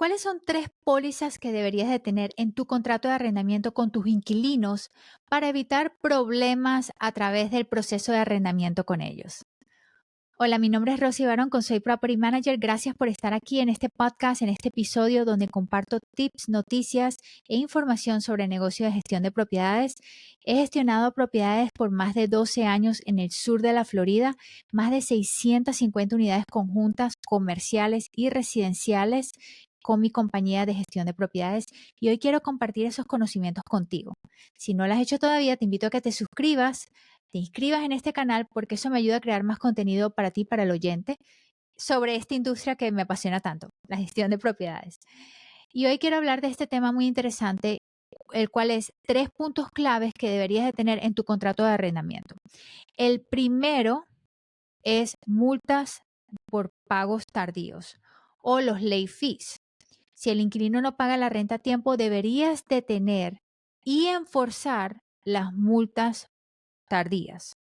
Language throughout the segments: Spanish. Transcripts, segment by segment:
¿Cuáles son tres pólizas que deberías de tener en tu contrato de arrendamiento con tus inquilinos para evitar problemas a través del proceso de arrendamiento con ellos? Hola, mi nombre es Rosy Barón con Soy Property Manager. Gracias por estar aquí en este podcast, en este episodio donde comparto tips, noticias e información sobre negocio de gestión de propiedades. He gestionado propiedades por más de 12 años en el sur de la Florida, más de 650 unidades conjuntas, comerciales y residenciales con mi compañía de gestión de propiedades y hoy quiero compartir esos conocimientos contigo. Si no lo has hecho todavía, te invito a que te suscribas, te inscribas en este canal porque eso me ayuda a crear más contenido para ti, para el oyente, sobre esta industria que me apasiona tanto, la gestión de propiedades. Y hoy quiero hablar de este tema muy interesante, el cual es tres puntos claves que deberías de tener en tu contrato de arrendamiento. El primero es multas por pagos tardíos o los late fees. Si el inquilino no paga la renta a tiempo, deberías detener y enforzar las multas tardías.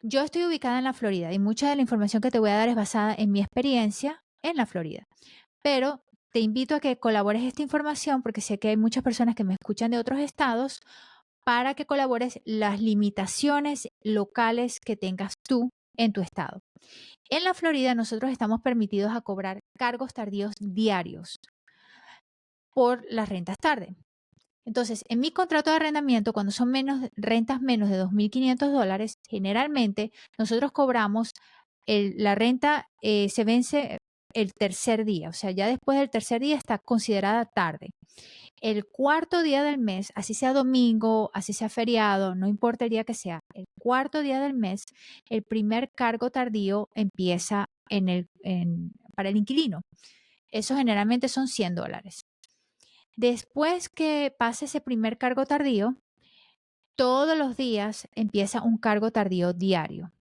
Yo estoy ubicada en la Florida y mucha de la información que te voy a dar es basada en mi experiencia en la Florida. Pero te invito a que colabores esta información porque sé que hay muchas personas que me escuchan de otros estados para que colabores las limitaciones locales que tengas tú en tu estado. En la Florida nosotros estamos permitidos a cobrar cargos tardíos diarios por las rentas tarde. Entonces, en mi contrato de arrendamiento, cuando son rentas menos de $2,500, generalmente nosotros cobramos la renta se vence el tercer día, o sea, ya después del tercer día está considerada tarde. El cuarto día del mes, así sea domingo, así sea feriado, no importa el día que sea, el cuarto día del mes, el primer cargo tardío empieza para el inquilino. Eso generalmente son $100. Después que pase ese primer cargo tardío, todos los días empieza un cargo tardío diario.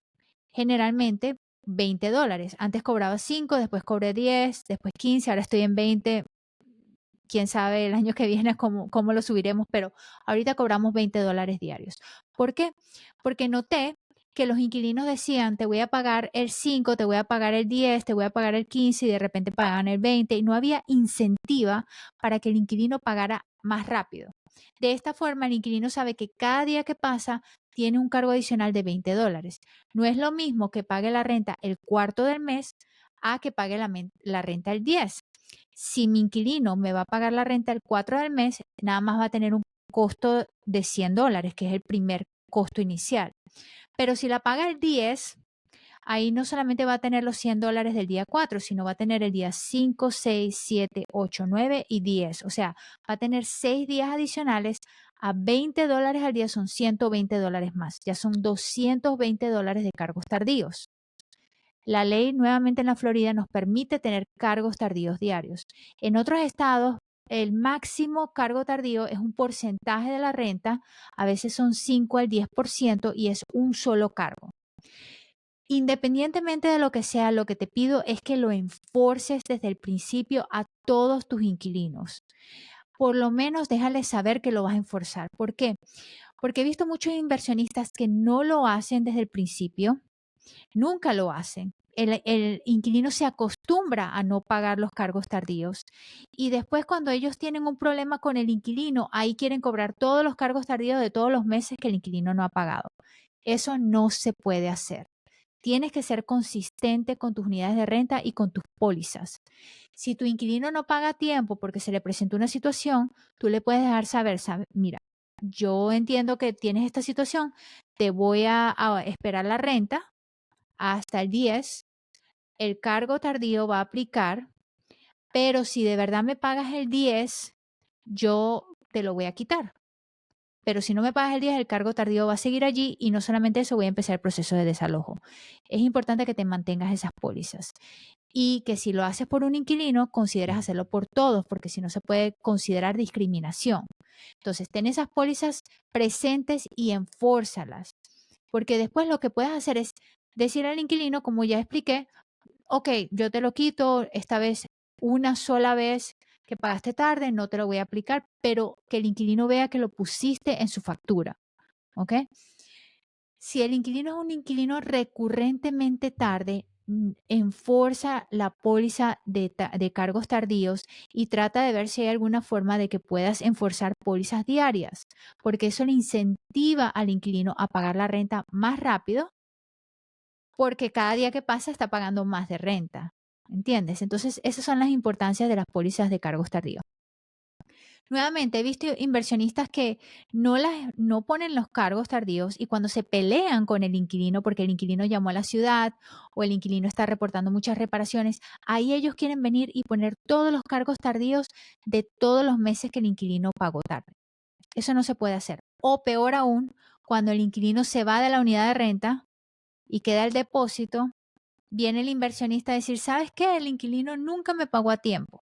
Generalmente $20. Antes cobraba 5, después cobré 10, después 15, ahora estoy en 20. Quién sabe el año que viene cómo lo subiremos, pero ahorita cobramos $20 diarios. ¿Por qué? Porque noté que los inquilinos decían, te voy a pagar el 5, te voy a pagar el 10, te voy a pagar el 15 y de repente pagaban el 20 y no había incentiva para que el inquilino pagara más rápido. De esta forma, el inquilino sabe que cada día que pasa tiene un cargo adicional de $20. No es lo mismo que pague la renta el cuarto del mes a que pague la renta el 10. Si mi inquilino me va a pagar la renta el 4 del mes, nada más va a tener un costo de $100, que es el primer costo inicial. Pero si la paga el 10, ahí no solamente va a tener los $100 del día 4, sino va a tener el día 5, 6, 7, 8, 9 y 10. O sea, va a tener 6 días adicionales a $20 al día, son $120 más. Ya son $220 de cargos tardíos. La ley nuevamente en la Florida nos permite tener cargos tardíos diarios. En otros estados, el máximo cargo tardío es un porcentaje de la renta, a veces son 5 al 10% y es un solo cargo. Independientemente de lo que sea, lo que te pido es que lo enforces desde el principio a todos tus inquilinos. Por lo menos déjales saber que lo vas a enforzar. ¿Por qué? Porque he visto muchos inversionistas que no lo hacen desde el principio. Nunca lo hacen. El inquilino se acostumbra a no pagar los cargos tardíos y después cuando ellos tienen un problema con el inquilino, ahí quieren cobrar todos los cargos tardíos de todos los meses que el inquilino no ha pagado. Eso no se puede hacer. Tienes que ser consistente con tus unidades de renta y con tus pólizas. Si tu inquilino no paga a tiempo porque se le presentó una situación, tú le puedes dejar saber, mira, yo entiendo que tienes esta situación, te voy a esperar la renta hasta el 10, el cargo tardío va a aplicar, pero si de verdad me pagas el 10, yo te lo voy a quitar. Pero si no me pagas el 10, el cargo tardío va a seguir allí y no solamente eso, voy a empezar el proceso de desalojo. Es importante que te mantengas esas pólizas y que si lo haces por un inquilino, consideres hacerlo por todos, porque si no se puede considerar discriminación. Entonces, ten esas pólizas presentes y enfórzalas, porque después lo que puedes hacer es decir al inquilino, como ya expliqué, ok, yo te lo quito, esta vez una sola vez que pagaste tarde, no te lo voy a aplicar, pero que el inquilino vea que lo pusiste en su factura, ¿ok? Si el inquilino es un inquilino recurrentemente tarde, enforza la póliza de cargos tardíos y trata de ver si hay alguna forma de que puedas enforzar pólizas diarias, porque eso le incentiva al inquilino a pagar la renta más rápido, porque cada día que pasa está pagando más de renta, ¿entiendes? Entonces, esas son las importancias de las pólizas de cargos tardíos. Nuevamente, he visto inversionistas que no ponen los cargos tardíos y cuando se pelean con el inquilino porque el inquilino llamó a la ciudad o el inquilino está reportando muchas reparaciones, ahí ellos quieren venir y poner todos los cargos tardíos de todos los meses que el inquilino pagó tarde. Eso no se puede hacer. O peor aún, cuando el inquilino se va de la unidad de renta y queda el depósito, viene el inversionista a decir, ¿sabes qué? El inquilino nunca me pagó a tiempo.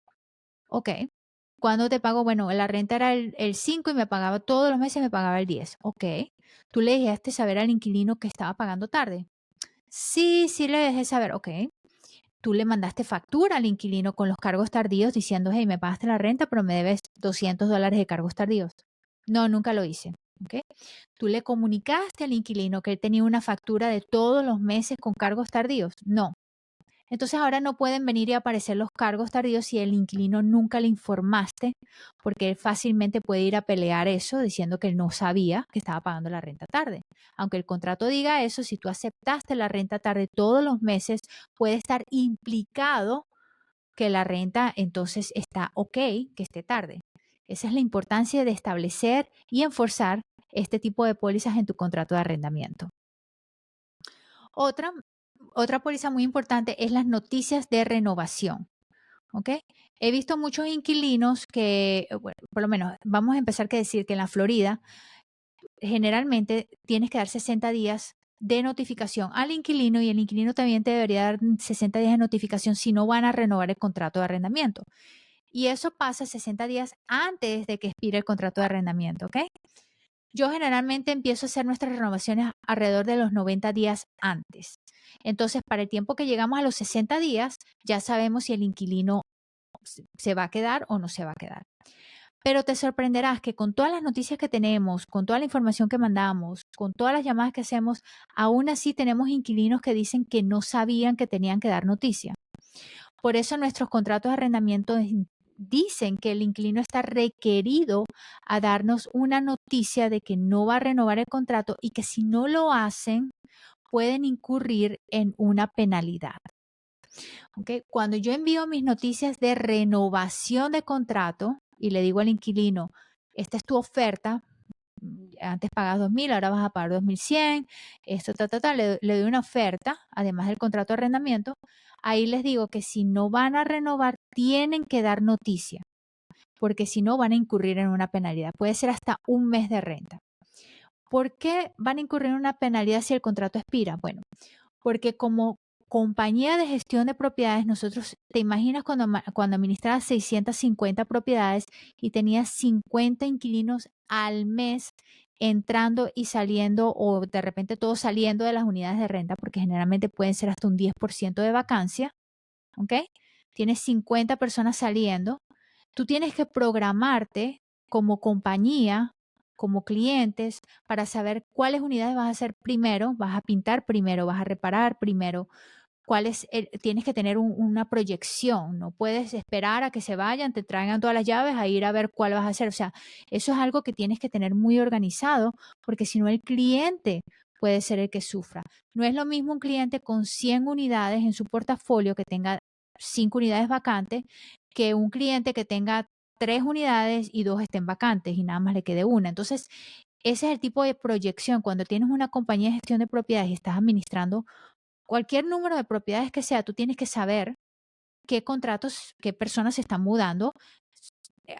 Ok. ¿Cuándo te pago? Bueno, la renta era el 5 y me pagaba todos los meses, me pagaba el 10. Ok. ¿Tú le dejaste saber al inquilino que estaba pagando tarde? Sí, sí le dejé saber. Ok. Tú le mandaste factura al inquilino con los cargos tardíos diciendo, hey, me pagaste la renta, pero me debes $200 de cargos tardíos. No, nunca lo hice. Ok. Tú le comunicaste al inquilino que él tenía una factura de todos los meses con cargos tardíos. No. Entonces ahora no pueden venir y aparecer los cargos tardíos si el inquilino nunca le informaste, porque él fácilmente puede ir a pelear eso diciendo que él no sabía que estaba pagando la renta tarde. Aunque el contrato diga eso, si tú aceptaste la renta tarde todos los meses, puede estar implicado que la renta entonces está ok, que esté tarde. Esa es la importancia de establecer y enforzar este tipo de pólizas en tu contrato de arrendamiento. Otra, otra póliza muy importante es las noticias de renovación. ¿Ok? He visto muchos inquilinos que, bueno, por lo menos vamos a empezar que decir que en la Florida generalmente tienes que dar 60 días de notificación al inquilino y el inquilino también te debería dar 60 días de notificación si no van a renovar el contrato de arrendamiento. Y eso pasa 60 días antes de que expire el contrato de arrendamiento, ¿ok? Yo generalmente empiezo a hacer nuestras renovaciones alrededor de los 90 días antes. Entonces, para el tiempo que llegamos a los 60 días, ya sabemos si el inquilino se va a quedar o no se va a quedar. Pero te sorprenderás que con todas las noticias que tenemos, con toda la información que mandamos, con todas las llamadas que hacemos, aún así tenemos inquilinos que dicen que no sabían que tenían que dar noticia. Por eso nuestros contratos de arrendamiento dicen que el inquilino está requerido a darnos una noticia de que no va a renovar el contrato y que si no lo hacen, pueden incurrir en una penalidad. ¿Ok? Cuando yo envío mis noticias de renovación de contrato y le digo al inquilino, esta es tu oferta, antes pagabas 2,000, ahora vas a pagar 2,100, esto, le doy una oferta, además del contrato de arrendamiento, ahí les digo que si no van a renovar, tienen que dar noticia, porque si no van a incurrir en una penalidad. Puede ser hasta un mes de renta. ¿Por qué van a incurrir en una penalidad si el contrato expira? Bueno, porque como compañía de gestión de propiedades, nosotros, ¿te imaginas cuando administrabas 650 propiedades y tenías 50 inquilinos al mes entrando y saliendo o de repente todos saliendo de las unidades de renta, porque generalmente pueden ser hasta un 10% de vacancia, ¿ok? Tienes 50 personas saliendo, tú tienes que programarte como compañía, como clientes, para saber cuáles unidades vas a hacer primero, vas a pintar primero, vas a reparar primero, tienes que tener una proyección, no puedes esperar a que se vayan, te traigan todas las llaves a ir a ver cuál vas a hacer. O sea, eso es algo que tienes que tener muy organizado, porque si no el cliente puede ser el que sufra. No es lo mismo un cliente con 100 unidades en su portafolio que tenga 5 unidades vacantes que un cliente que tenga 3 unidades y 2 estén vacantes y nada más le quede una. Entonces, ese es el tipo de proyección. Cuando tienes una compañía de gestión de propiedades y estás administrando cualquier número de propiedades que sea, tú tienes que saber qué contratos, qué personas se están mudando,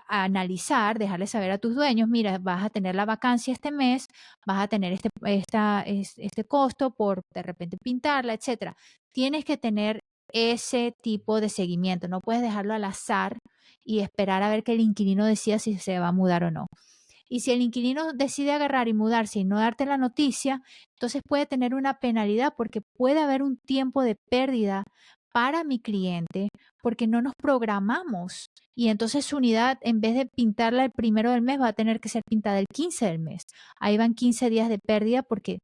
a analizar, dejarle saber a tus dueños, mira, vas a tener la vacancia este mes, vas a tener este costo por de repente pintarla, etcétera. Tienes que tener ese tipo de seguimiento, no puedes dejarlo al azar y esperar a ver que el inquilino decida si se va a mudar o no. Y si el inquilino decide agarrar y mudarse y no darte la noticia, entonces puede tener una penalidad porque puede haber un tiempo de pérdida para mi cliente porque no nos programamos. Y entonces su unidad, en vez de pintarla el 1 del mes, va a tener que ser pintada el 15 del mes. Ahí van 15 días de pérdida porque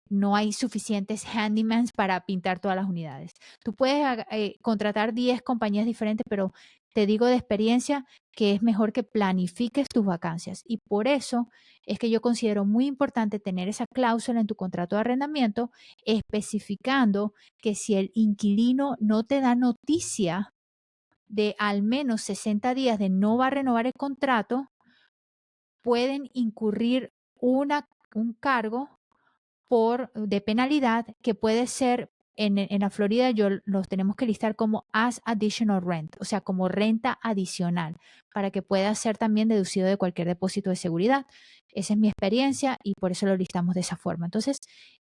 no hay suficientes handymans para pintar todas las unidades. Tú puedes contratar 10 compañías diferentes, pero te digo de experiencia que es mejor que planifiques tus vacancias. Y por eso es que yo considero muy importante tener esa cláusula en tu contrato de arrendamiento, especificando que si el inquilino no te da noticia de al menos 60 días de no va a renovar el contrato, pueden incurrir un cargo de penalidad que puede ser, en la Florida los tenemos que listar como as additional rent, o sea, como renta adicional, para que pueda ser también deducido de cualquier depósito de seguridad. Esa es mi experiencia y por eso lo listamos de esa forma. Entonces,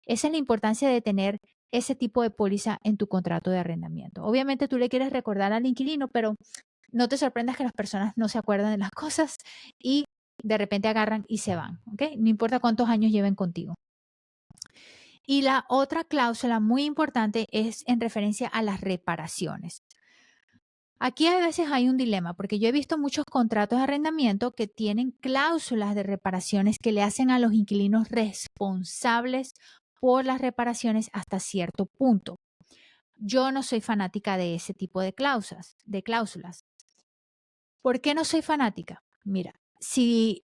esa es la importancia de tener ese tipo de póliza en tu contrato de arrendamiento. Obviamente tú le quieres recordar al inquilino, pero no te sorprendas que las personas no se acuerdan de las cosas y de repente agarran y se van, ¿ok? No importa cuántos años lleven contigo. Y la otra cláusula muy importante es en referencia a las reparaciones. Aquí a veces hay un dilema, porque yo he visto muchos contratos de arrendamiento que tienen cláusulas de reparaciones que le hacen a los inquilinos responsables por las reparaciones hasta cierto punto. Yo no soy fanática de ese tipo de cláusulas. ¿Por qué no soy fanática? Mira, si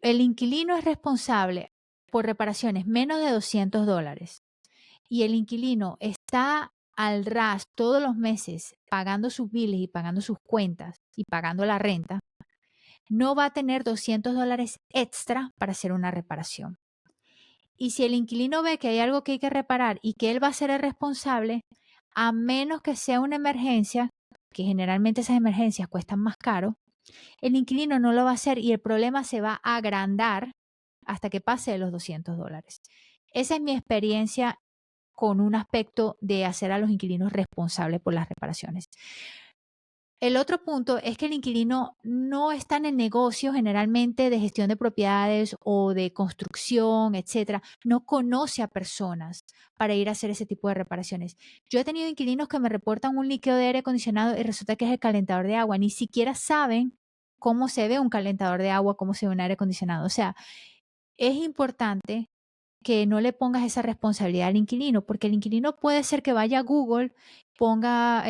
el inquilino es responsable por reparaciones menos de $200 y el inquilino está al ras todos los meses pagando sus biles y pagando sus cuentas y pagando la renta, no va a tener $200 extra para hacer una reparación. Y si el inquilino ve que hay algo que hay que reparar y que él va a ser el responsable, a menos que sea una emergencia, que generalmente esas emergencias cuestan más caro, el inquilino no lo va a hacer y el problema se va a agrandar hasta que pase de los $200. Esa es mi experiencia con un aspecto de hacer a los inquilinos responsables por las reparaciones. El otro punto es que el inquilino no está en el negocio generalmente de gestión de propiedades o de construcción, etcétera. No conoce a personas para ir a hacer ese tipo de reparaciones. Yo he tenido inquilinos que me reportan un líquido de aire acondicionado y resulta que es el calentador de agua. Ni siquiera saben cómo se ve un calentador de agua, cómo se ve un aire acondicionado. O sea, es importante que no le pongas esa responsabilidad al inquilino, porque el inquilino puede ser que vaya a Google, ponga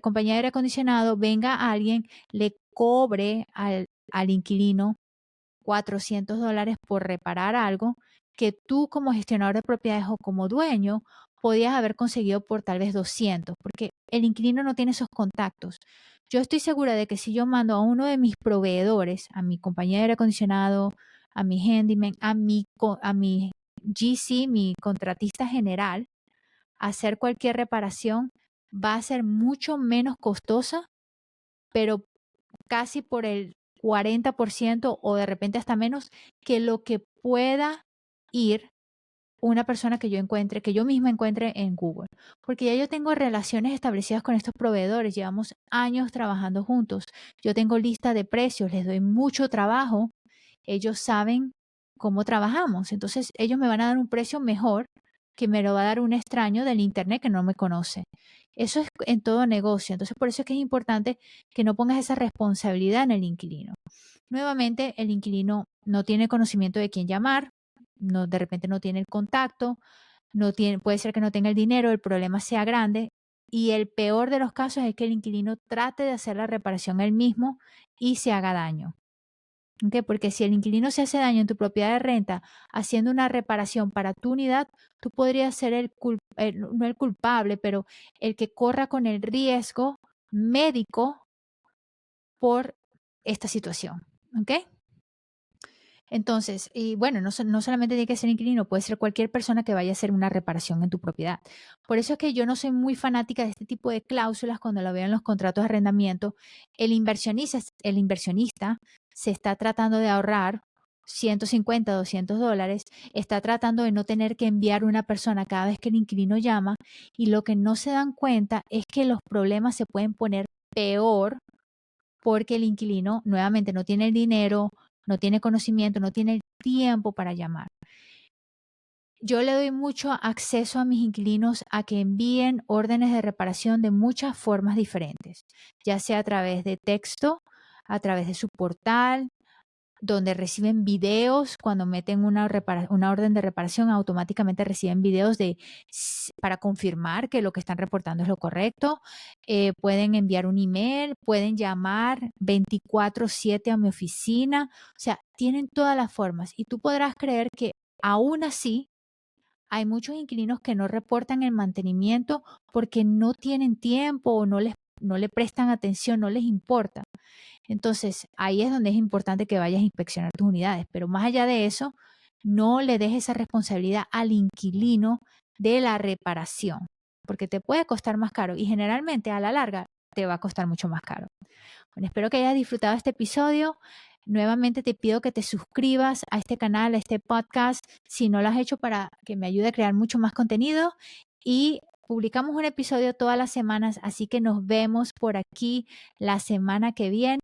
compañía de aire acondicionado, venga alguien, le cobre al inquilino $400 por reparar algo que tú como gestionador de propiedades o como dueño podías haber conseguido por tal vez 200, porque el inquilino no tiene esos contactos. Yo estoy segura de que si yo mando a uno de mis proveedores, a mi compañía de aire acondicionado, a mi handyman, a mi GC, mi contratista general, a hacer cualquier reparación, va a ser mucho menos costosa, pero casi por el 40% o de repente hasta menos que lo que pueda ir una persona que yo encuentre, que yo misma encuentre en Google. Porque ya yo tengo relaciones establecidas con estos proveedores, llevamos años trabajando juntos. Yo tengo lista de precios, les doy mucho trabajo, ellos saben cómo trabajamos, entonces ellos me van a dar un precio mejor que me lo va a dar un extraño del internet que no me conoce. Eso es en todo negocio, entonces por eso es que es importante que no pongas esa responsabilidad en el inquilino. Nuevamente, el inquilino no tiene conocimiento de quién llamar, no, de repente no tiene el contacto, puede ser que no tenga el dinero, el problema sea grande y el peor de los casos es que el inquilino trate de hacer la reparación él mismo y se haga daño. ¿Ok? Porque si el inquilino se hace daño en tu propiedad de renta haciendo una reparación para tu unidad, tú podrías ser no el culpable, pero el que corra con el riesgo médico por esta situación. ¿Ok? Entonces, y bueno, no solamente tiene que ser inquilino, puede ser cualquier persona que vaya a hacer una reparación en tu propiedad. Por eso es que yo no soy muy fanática de este tipo de cláusulas cuando lo veo en los contratos de arrendamiento. El inversionista se está tratando de ahorrar $150, $200, está tratando de no tener que enviar una persona cada vez que el inquilino llama y lo que no se dan cuenta es que los problemas se pueden poner peor porque el inquilino nuevamente no tiene el dinero, no tiene conocimiento, no tiene el tiempo para llamar. Yo le doy mucho acceso a mis inquilinos a que envíen órdenes de reparación de muchas formas diferentes, ya sea a través de texto, a través de su portal, donde reciben videos cuando meten una orden de reparación, automáticamente reciben videos para confirmar que lo que están reportando es lo correcto. Pueden enviar un email, pueden llamar 24/7 a mi oficina. O sea, tienen todas las formas y tú podrás creer que aún así hay muchos inquilinos que no reportan el mantenimiento porque no tienen tiempo o no le prestan atención, no les importa. Entonces, ahí es donde es importante que vayas a inspeccionar tus unidades, pero más allá de eso, no le dejes esa responsabilidad al inquilino de la reparación, porque te puede costar más caro y generalmente a la larga te va a costar mucho más caro. Bueno, espero que hayas disfrutado este episodio. Nuevamente te pido que te suscribas a este canal, a este podcast, si no lo has hecho para que me ayude a crear mucho más contenido. Y publicamos un episodio todas las semanas, así que nos vemos por aquí la semana que viene.